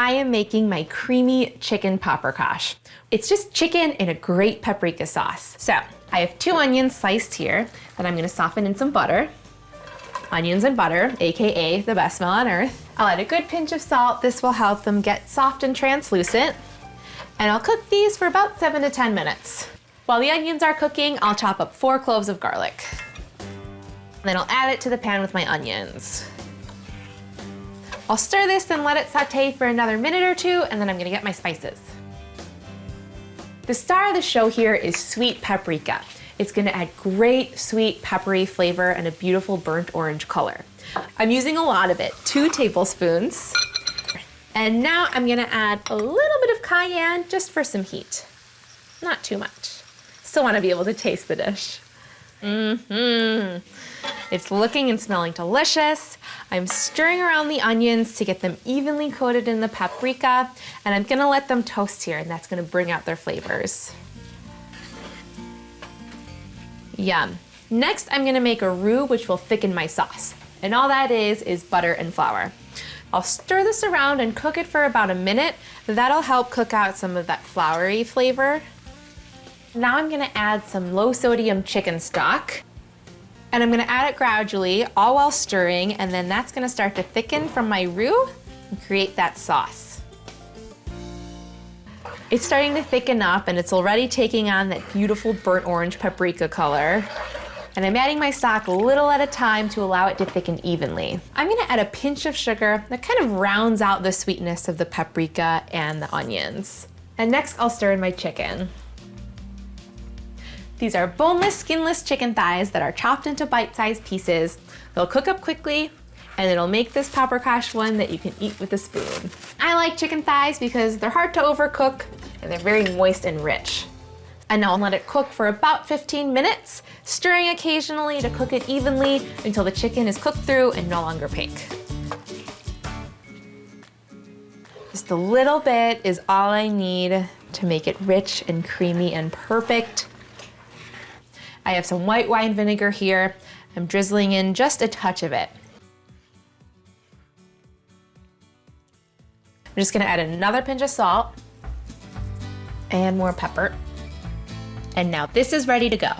I am making my creamy chicken paprikash. It's just chicken in a great paprika sauce. So I have 2 onions sliced here that I'm gonna soften in some butter. Onions and butter, AKA the best smell on earth. I'll add a good pinch of salt. This will help them get soft and translucent. And I'll cook these for about 7 to 10 minutes. While the onions are cooking, I'll chop up 4 cloves of garlic. Then I'll add it to the pan with my onions. I'll stir this and let it saute for another minute or 2, and then I'm gonna get my spices. The star of the show here is sweet paprika. It's gonna add great sweet peppery flavor and a beautiful burnt orange color. I'm using a lot of it, 2 tablespoons. And now I'm gonna add a little bit of cayenne just for some heat. Not too much. Still wanna be able to taste the dish. It's looking and smelling delicious. I'm stirring around the onions to get them evenly coated in the paprika, and I'm gonna let them toast here, and that's gonna bring out their flavors. Yum. Next, I'm gonna make a roux which will thicken my sauce. And all that is butter and flour. I'll stir this around and cook it for about a minute. That'll help cook out some of that floury flavor. Now I'm gonna add some low sodium chicken stock. And I'm gonna add it gradually, all while stirring, and then that's gonna start to thicken from my roux and create that sauce. It's starting to thicken up and it's already taking on that beautiful burnt orange paprika color. And I'm adding my stock a little at a time to allow it to thicken evenly. I'm gonna add a pinch of sugar that kind of rounds out the sweetness of the paprika and the onions. And next I'll stir in my chicken. These are boneless, skinless chicken thighs that are chopped into bite-sized pieces. They'll cook up quickly, and it'll make this paprikash one that you can eat with a spoon. I like chicken thighs because they're hard to overcook, and they're very moist and rich. And now I'll let it cook for about 15 minutes, stirring occasionally to cook it evenly until the chicken is cooked through and no longer pink. Just a little bit is all I need to make it rich and creamy and perfect. I have some white wine vinegar here. I'm drizzling in just a touch of it. I'm just gonna add another pinch of salt and more pepper. And now this is ready to go.